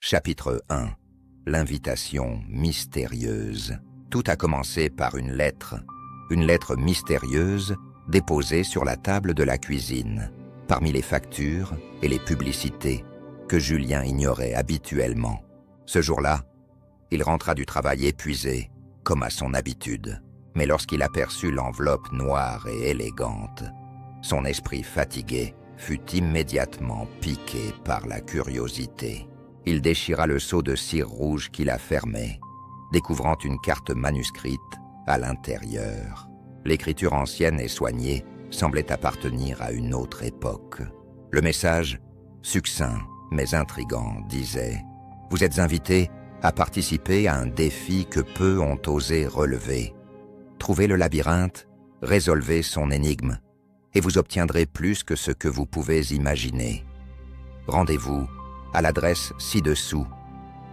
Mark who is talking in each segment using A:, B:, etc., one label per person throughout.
A: Chapitre 1. L'invitation mystérieuse. Tout a commencé par une lettre mystérieuse déposée sur la table de la cuisine, parmi les factures et les publicités que Julien ignorait habituellement. Ce jour-là, il rentra du travail épuisé, comme à son habitude. Mais lorsqu'il aperçut l'enveloppe noire et élégante, son esprit fatigué fut immédiatement piqué par la curiosité. Il déchira le seau de cire rouge qui la fermait, découvrant une carte manuscrite à l'intérieur. L'écriture ancienne et soignée semblait appartenir à une autre époque. Le message, succinct mais intrigant, disait « Vous êtes invité à participer à un défi que peu ont osé relever. Trouvez le labyrinthe, résolvez son énigme, et vous obtiendrez plus que ce que vous pouvez imaginer. Rendez-vous à l'adresse ci-dessous,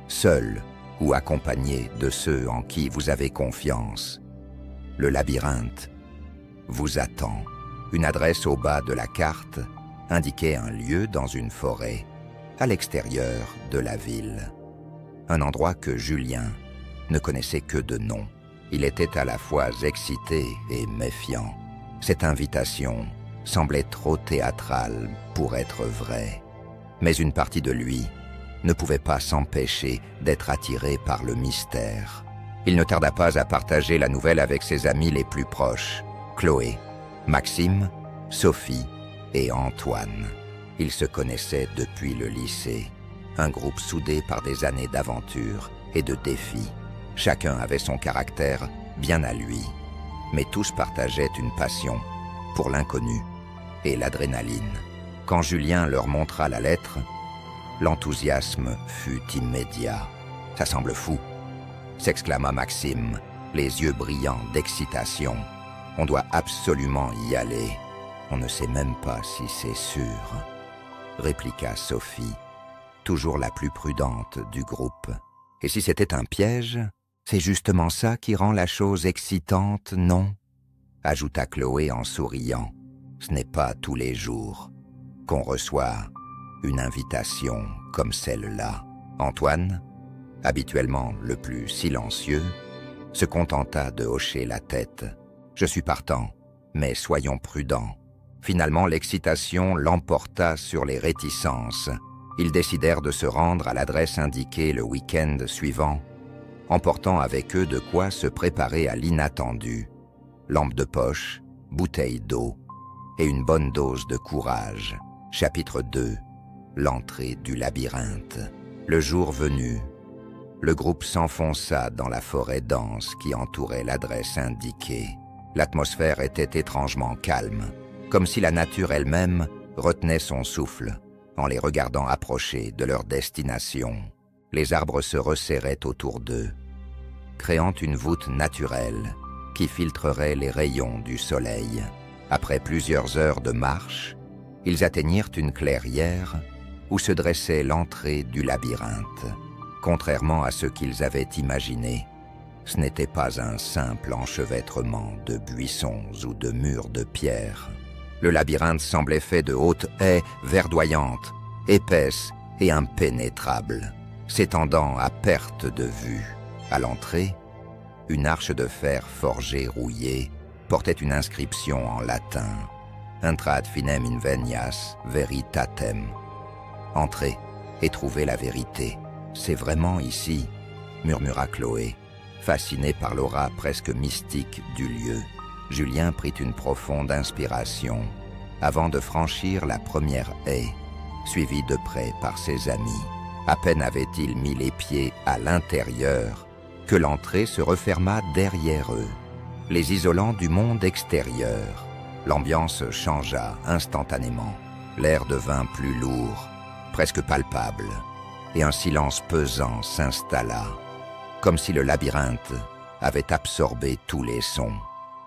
A: seul ou accompagné de ceux en qui vous avez confiance. Le labyrinthe vous attend. » Une adresse au bas de la carte indiquait un lieu dans une forêt, à l'extérieur de la ville. Un endroit que Julien ne connaissait que de nom. Il était à la fois excité et méfiant. Cette invitation semblait trop théâtrale pour être vraie. Mais une partie de lui ne pouvait pas s'empêcher d'être attiré par le mystère. Il ne tarda pas à partager la nouvelle avec ses amis les plus proches, Chloé, Maxime, Sophie et Antoine. Ils se connaissaient depuis le lycée, un groupe soudé par des années d'aventure et de défis. Chacun avait son caractère bien à lui, mais tous partageaient une passion pour l'inconnu et l'adrénaline. Quand Julien leur montra la lettre, l'enthousiasme fut immédiat. « Ça semble fou !» s'exclama Maxime, les yeux brillants d'excitation. « On doit absolument y aller. On ne sait même pas si c'est sûr, » répliqua Sophie, toujours la plus prudente du groupe. « Et si c'était un piège, c'est justement ça qui rend la chose excitante, non ?» ajouta Chloé en souriant. « Ce n'est pas tous les jours qu'on reçoit une invitation comme celle-là. » Antoine, habituellement le plus silencieux, se contenta de hocher la tête. « Je suis partant, mais soyons prudents. » Finalement, l'excitation l'emporta sur les réticences. Ils décidèrent de se rendre à l'adresse indiquée le week-end suivant, emportant avec eux de quoi se préparer à l'inattendu. Lampe de poche, bouteille d'eau et une bonne dose de courage. Chapitre 2. L'entrée du labyrinthe. Le jour venu, le groupe s'enfonça dans la forêt dense qui entourait l'adresse indiquée. L'atmosphère était étrangement calme, comme si la nature elle-même retenait son souffle en les regardant approcher de leur destination. Les arbres se resserraient autour d'eux, créant une voûte naturelle qui filtrerait les rayons du soleil. Après plusieurs heures de marche, ils atteignirent une clairière où se dressait l'entrée du labyrinthe. Contrairement à ce qu'ils avaient imaginé, ce n'était pas un simple enchevêtrement de buissons ou de murs de pierre. Le labyrinthe semblait fait de hautes haies verdoyantes, épaisses et impénétrables, s'étendant à perte de vue. À l'entrée, une arche de fer forgée rouillée portait une inscription en latin « Intra ad finem invenias veritatem ». « Entrez et trouvez la vérité. C'est vraiment ici », murmura Chloé, fascinée par l'aura presque mystique du lieu. Julien prit une profonde inspiration avant de franchir la première haie, suivi de près par ses amis. À peine avait-il mis les pieds à l'intérieur que l'entrée se referma derrière eux, les isolant du monde extérieur. L'ambiance changea instantanément. L'air devint plus lourd, presque palpable, et un silence pesant s'installa, comme si le labyrinthe avait absorbé tous les sons.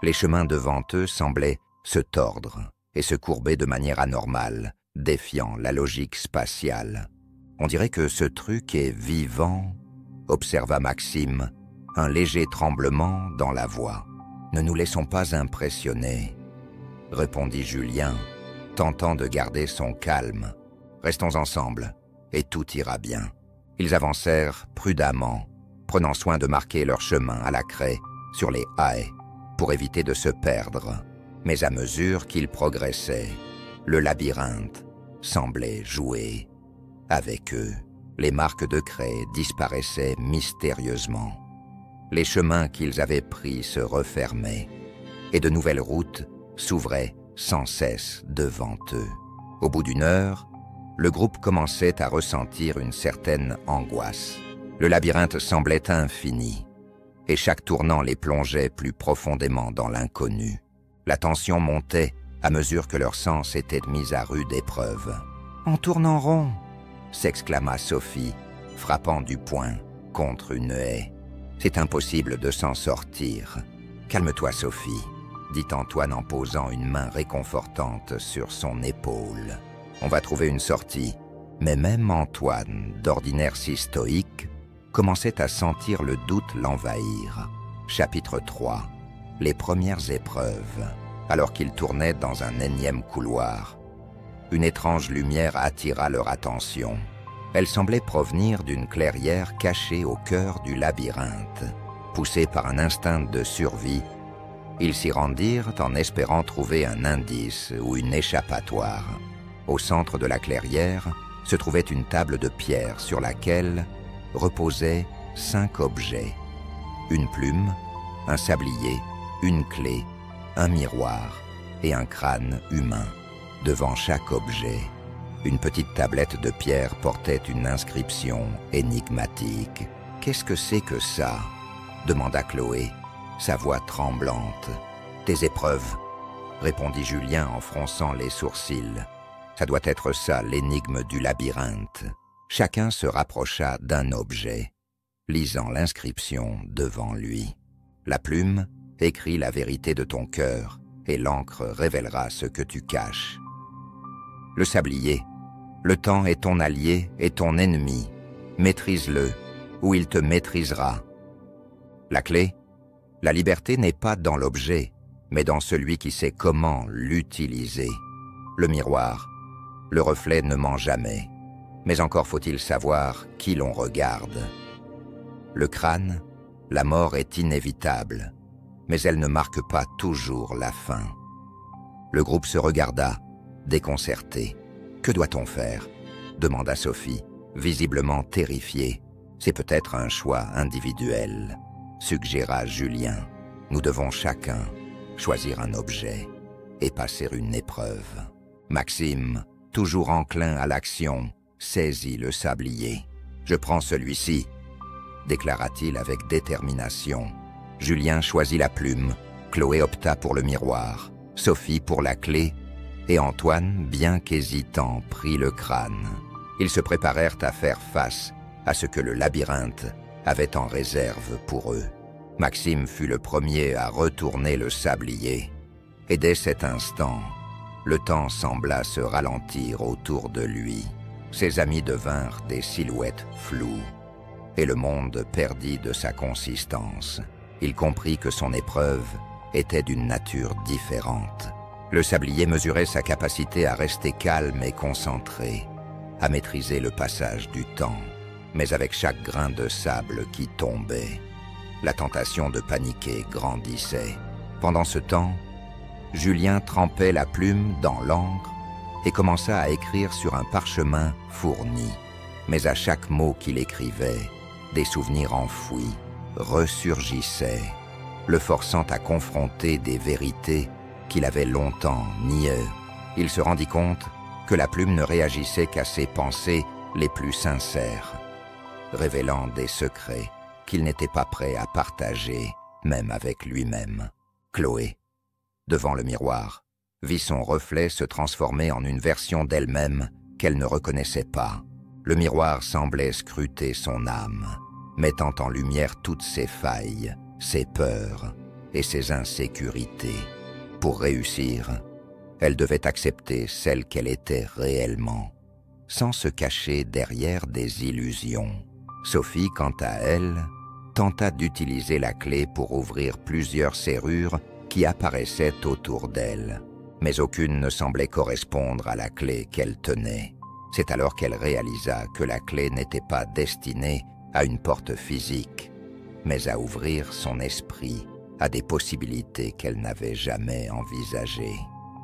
A: Les chemins devant eux semblaient se tordre et se courber de manière anormale, défiant la logique spatiale. « On dirait que ce truc est vivant », observa Maxime, un léger tremblement dans la voix. « Ne nous laissons pas impressionner », répondit Julien, tentant de garder son calme. « Restons ensemble, et tout ira bien. » Ils avancèrent prudemment, prenant soin de marquer leur chemin à la craie sur les haies pour éviter de se perdre. Mais à mesure qu'ils progressaient, le labyrinthe semblait jouer avec eux. Les marques de craie disparaissaient mystérieusement. Les chemins qu'ils avaient pris se refermaient et de nouvelles routes s'ouvraient sans cesse devant eux. Au bout d'une heure, le groupe commençait à ressentir une certaine angoisse. Le labyrinthe semblait infini, et chaque tournant les plongeait plus profondément dans l'inconnu. La tension montait à mesure que leurs sens étaient mis à rude épreuve. « On tourne en rond !» s'exclama Sophie, frappant du poing contre une haie. « C'est impossible de s'en sortir. »« Calme-toi, Sophie », dit Antoine en posant une main réconfortante sur son épaule. « On va trouver une sortie. » Mais même Antoine, d'ordinaire si stoïque, commençait à sentir le doute l'envahir. Chapitre 3. Les premières épreuves. Alors qu'ils tournaient dans un énième couloir, une étrange lumière attira leur attention. Elle semblait provenir d'une clairière cachée au cœur du labyrinthe. Poussés par un instinct de survie, ils s'y rendirent en espérant trouver un indice ou une échappatoire. Au centre de la clairière se trouvait une table de pierre sur laquelle reposaient 5 objets. Une plume, un sablier, une clé, un miroir et un crâne humain. Devant chaque objet, une petite tablette de pierre portait une inscription énigmatique. « Qu'est-ce que c'est que ça ?» demanda Chloé, sa voix tremblante. « Tes épreuves » répondit Julien en fronçant les sourcils. « Ça doit être ça l'énigme du labyrinthe. » Chacun se rapprocha d'un objet, lisant l'inscription devant lui. La plume écrit la vérité de ton cœur et l'encre révélera ce que tu caches. Le sablier, le temps est ton allié et ton ennemi. Maîtrise-le, ou il te maîtrisera. La clé, la liberté n'est pas dans l'objet, mais dans celui qui sait comment l'utiliser. Le miroir, le reflet ne ment jamais, mais encore faut-il savoir qui l'on regarde. Le crâne, la mort est inévitable, mais elle ne marque pas toujours la fin. Le groupe se regarda, déconcerté. « Que doit-on faire ?» demanda Sophie, visiblement terrifiée. « C'est peut-être un choix individuel », suggéra Julien. « Nous devons chacun choisir un objet et passer une épreuve. » Maxime, toujours enclin à l'action, saisit le sablier. « Je prends celui-ci », déclara-t-il avec détermination. Julien choisit la plume, Chloé opta pour le miroir, Sophie pour la clé, et Antoine, bien qu'hésitant, prit le crâne. Ils se préparèrent à faire face à ce que le labyrinthe avait en réserve pour eux. Maxime fut le premier à retourner le sablier, et dès cet instant, le temps sembla se ralentir autour de lui. Ses amis devinrent des silhouettes floues, et le monde perdit de sa consistance. Il comprit que son épreuve était d'une nature différente. Le sablier mesurait sa capacité à rester calme et concentré, à maîtriser le passage du temps. Mais avec chaque grain de sable qui tombait, la tentation de paniquer grandissait. Pendant ce temps, Julien trempait la plume dans l'encre et commença à écrire sur un parchemin fourni. Mais à chaque mot qu'il écrivait, des souvenirs enfouis ressurgissaient, le forçant à confronter des vérités qu'il avait longtemps niées. Il se rendit compte que la plume ne réagissait qu'à ses pensées les plus sincères, révélant des secrets qu'il n'était pas prêt à partager, même avec lui-même. Chloé, devant le miroir, vit son reflet se transformer en une version d'elle-même qu'elle ne reconnaissait pas. Le miroir semblait scruter son âme, mettant en lumière toutes ses failles, ses peurs et ses insécurités. Pour réussir, elle devait accepter celle qu'elle était réellement, sans se cacher derrière des illusions. Sophie, quant à elle, tenta d'utiliser la clé pour ouvrir plusieurs serrures qui apparaissaient autour d'elle, mais aucune ne semblait correspondre à la clé qu'elle tenait. C'est alors qu'elle réalisa que la clé n'était pas destinée à une porte physique, mais à ouvrir son esprit à des possibilités qu'elle n'avait jamais envisagées.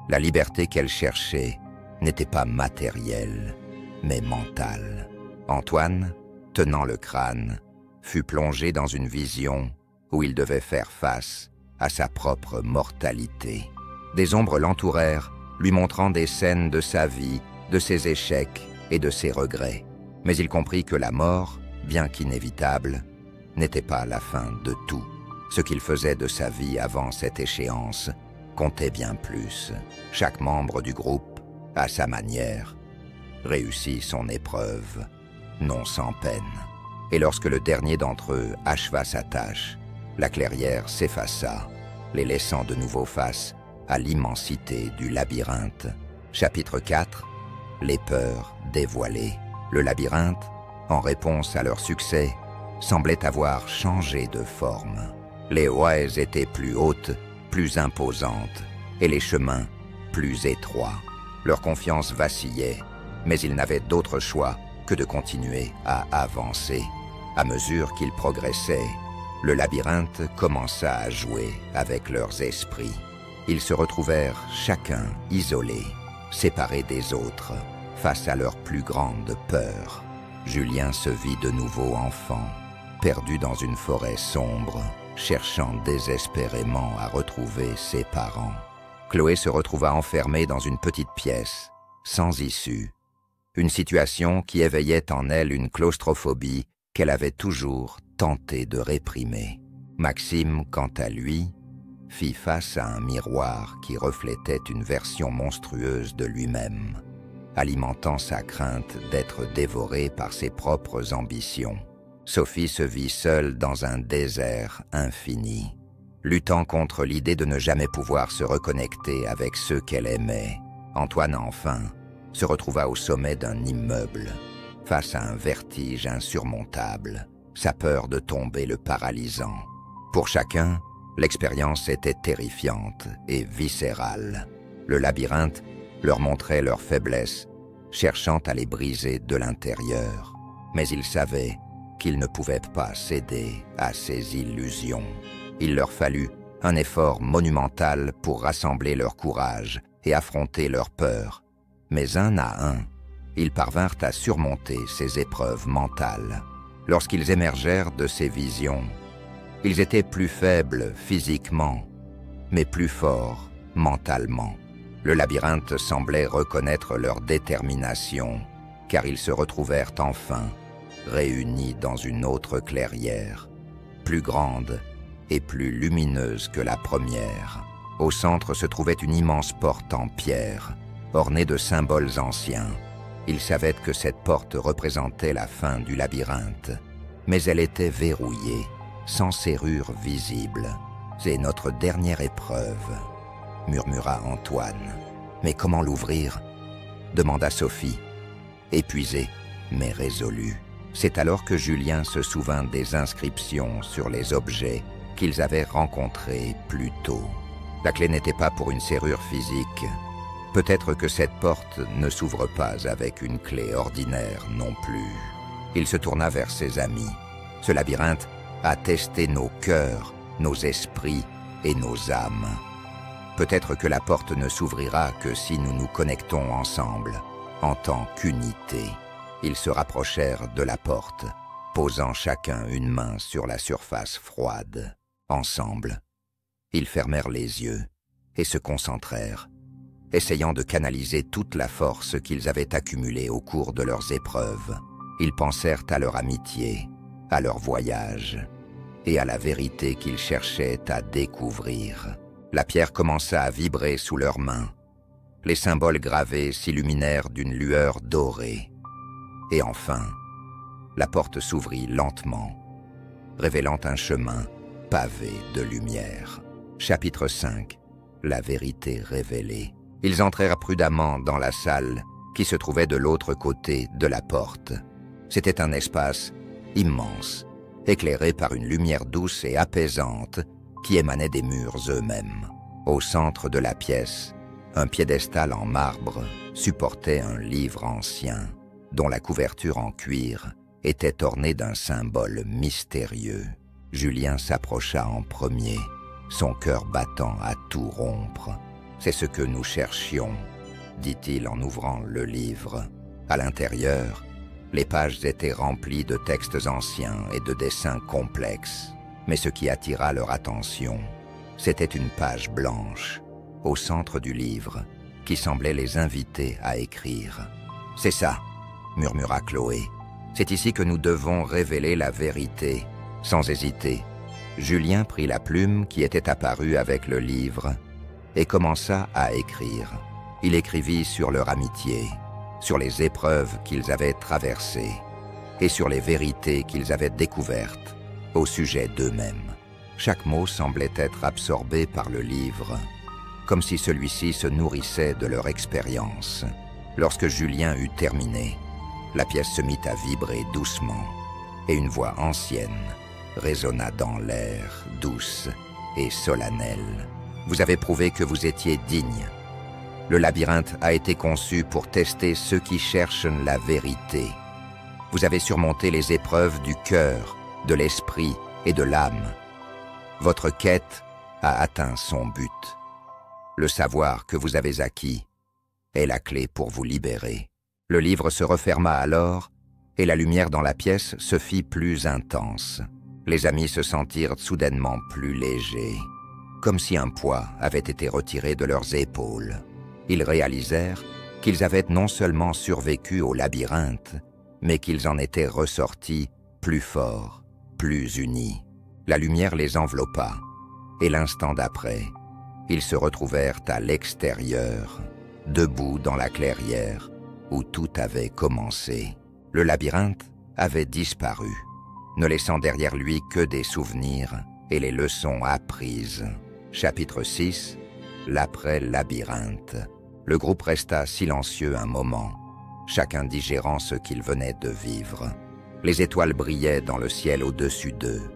A: La liberté qu'elle cherchait n'était pas matérielle, mais mentale. Antoine, tenant le crâne, fut plongé dans une vision où il devait faire face à sa propre mortalité. Des ombres l'entourèrent, lui montrant des scènes de sa vie, de ses échecs et de ses regrets. Mais il comprit que la mort, bien qu'inévitable, n'était pas la fin de tout. Ce qu'il faisait de sa vie avant cette échéance comptait bien plus. Chaque membre du groupe, à sa manière, réussit son épreuve, non sans peine. Et lorsque le dernier d'entre eux acheva sa tâche, la clairière s'effaça, les laissant de nouveau face à l'immensité du labyrinthe. Chapitre 4. Les peurs dévoilées. Le labyrinthe, en réponse à leur succès, semblait avoir changé de forme. Les haies étaient plus hautes, plus imposantes, et les chemins plus étroits. Leur confiance vacillait, mais ils n'avaient d'autre choix que de continuer à avancer. À mesure qu'ils progressaient, le labyrinthe commença à jouer avec leurs esprits. Ils se retrouvèrent chacun isolés, séparés des autres, face à leur plus grande peur. Julien se vit de nouveau enfant, perdu dans une forêt sombre, cherchant désespérément à retrouver ses parents. Chloé se retrouva enfermée dans une petite pièce, sans issue. Une situation qui éveillait en elle une claustrophobie qu'elle avait toujours tenté de réprimer. Maxime, quant à lui, fit face à un miroir qui reflétait une version monstrueuse de lui-même, alimentant sa crainte d'être dévoré par ses propres ambitions. Sophie se vit seule dans un désert infini, luttant contre l'idée de ne jamais pouvoir se reconnecter avec ceux qu'elle aimait. Antoine, enfin, se retrouva au sommet d'un immeuble, face à un vertige insurmontable, sa peur de tomber le paralysant. Pour chacun, l'expérience était terrifiante et viscérale. Le labyrinthe leur montrait leurs faiblesses, cherchant à les briser de l'intérieur. Mais ils savaient qu'ils ne pouvaient pas céder à ces illusions. Il leur fallut un effort monumental pour rassembler leur courage et affronter leur peur. Mais un à un, ils parvinrent à surmonter ces épreuves mentales. Lorsqu'ils émergèrent de ces visions, ils étaient plus faibles physiquement, mais plus forts mentalement. Le labyrinthe semblait reconnaître leur détermination, car ils se retrouvèrent enfin réunis dans une autre clairière, plus grande et plus lumineuse que la première. Au centre se trouvait une immense porte en pierre, ornée de symboles anciens. Ils savaient que cette porte représentait la fin du labyrinthe, mais elle était verrouillée, sans serrure visible. « C'est notre dernière épreuve », murmura Antoine. « Mais comment l'ouvrir » demanda Sophie, épuisée mais résolue. C'est alors que Julien se souvint des inscriptions sur les objets qu'ils avaient rencontrés plus tôt. La clé n'était pas pour une serrure physique. Peut-être que cette porte ne s'ouvre pas avec une clé ordinaire non plus. Il se tourna vers ses amis. Ce labyrinthe a testé nos cœurs, nos esprits et nos âmes. Peut-être que la porte ne s'ouvrira que si nous nous connectons ensemble, en tant qu'unité. Ils se rapprochèrent de la porte, posant chacun une main sur la surface froide. Ensemble, ils fermèrent les yeux et se concentrèrent, essayant de canaliser toute la force qu'ils avaient accumulée au cours de leurs épreuves. Ils pensèrent à leur amitié, à leur voyage et à la vérité qu'ils cherchaient à découvrir. La pierre commença à vibrer sous leurs mains. Les symboles gravés s'illuminèrent d'une lueur dorée. Et enfin, la porte s'ouvrit lentement, révélant un chemin pavé de lumière. Chapitre 5. La vérité révélée. Ils entrèrent prudemment dans la salle qui se trouvait de l'autre côté de la porte. C'était un espace immense, éclairé par une lumière douce et apaisante qui émanait des murs eux-mêmes. Au centre de la pièce, un piédestal en marbre supportait un livre ancien. dont la couverture en cuir était ornée d'un symbole mystérieux. Julien s'approcha en premier, son cœur battant à tout rompre. « C'est ce que nous cherchions », dit-il en ouvrant le livre. À l'intérieur, les pages étaient remplies de textes anciens et de dessins complexes. Mais ce qui attira leur attention, c'était une page blanche, au centre du livre, qui semblait les inviter à écrire. « C'est ça », murmura Chloé. « C'est ici que nous devons révéler la vérité. » Sans hésiter, Julien prit la plume qui était apparue avec le livre et commença à écrire. Il écrivit sur leur amitié, sur les épreuves qu'ils avaient traversées et sur les vérités qu'ils avaient découvertes au sujet d'eux-mêmes. Chaque mot semblait être absorbé par le livre, comme si celui-ci se nourrissait de leur expérience. Lorsque Julien eut terminé, la pièce se mit à vibrer doucement et une voix ancienne résonna dans l'air, douce et solennelle. « Vous avez prouvé que vous étiez digne. Le labyrinthe a été conçu pour tester ceux qui cherchent la vérité. Vous avez surmonté les épreuves du cœur, de l'esprit et de l'âme. Votre quête a atteint son but. Le savoir que vous avez acquis est la clé pour vous libérer. » Le livre se referma alors et la lumière dans la pièce se fit plus intense. Les amis se sentirent soudainement plus légers, comme si un poids avait été retiré de leurs épaules. Ils réalisèrent qu'ils avaient non seulement survécu au labyrinthe, mais qu'ils en étaient ressortis plus forts, plus unis. La lumière les enveloppa, et l'instant d'après, ils se retrouvèrent à l'extérieur, debout dans la clairière où tout avait commencé. Le labyrinthe avait disparu, ne laissant derrière lui que des souvenirs et les leçons apprises. Chapitre 6 – L'après-labyrinthe. Le groupe resta silencieux un moment, chacun digérant ce qu'il venait de vivre. Les étoiles brillaient dans le ciel au-dessus d'eux,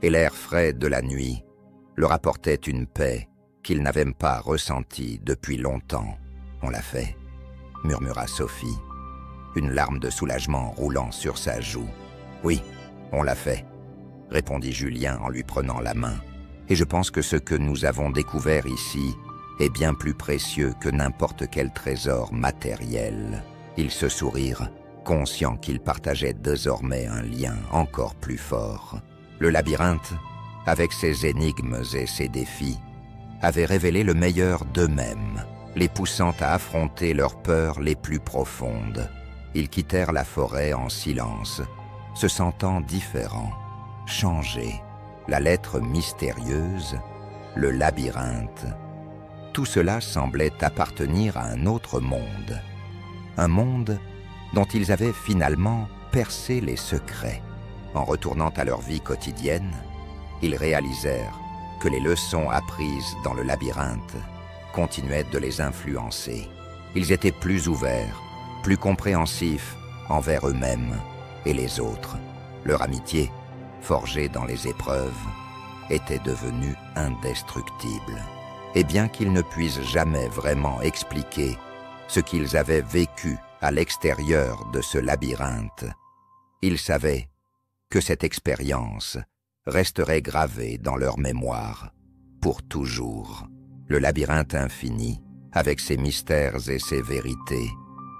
A: et l'air frais de la nuit leur apportait une paix qu'ils n'avaient pas ressentie depuis longtemps. « On l'a fait », murmura Sophie, une larme de soulagement roulant sur sa joue. « Oui, on l'a fait », répondit Julien en lui prenant la main. « Et je pense que ce que nous avons découvert ici est bien plus précieux que n'importe quel trésor matériel. » Ils se sourirent, conscients qu'ils partageaient désormais un lien encore plus fort. Le labyrinthe, avec ses énigmes et ses défis, avait révélé le meilleur d'eux-mêmes, les poussant à affronter leurs peurs les plus profondes. Ils quittèrent la forêt en silence, se sentant différents, changés. La lettre mystérieuse, le labyrinthe. Tout cela semblait appartenir à un autre monde. Un monde dont ils avaient finalement percé les secrets. En retournant à leur vie quotidienne, ils réalisèrent que les leçons apprises dans le labyrinthe continuaient de les influencer. Ils étaient plus ouverts, plus compréhensifs envers eux-mêmes et les autres. Leur amitié, forgée dans les épreuves, était devenue indestructible. Et bien qu'ils ne puissent jamais vraiment expliquer ce qu'ils avaient vécu à l'extérieur de ce labyrinthe, ils savaient que cette expérience resterait gravée dans leur mémoire pour toujours. Le labyrinthe infini, avec ses mystères et ses vérités,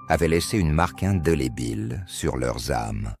A: avait laissé une marque indélébile sur leurs âmes.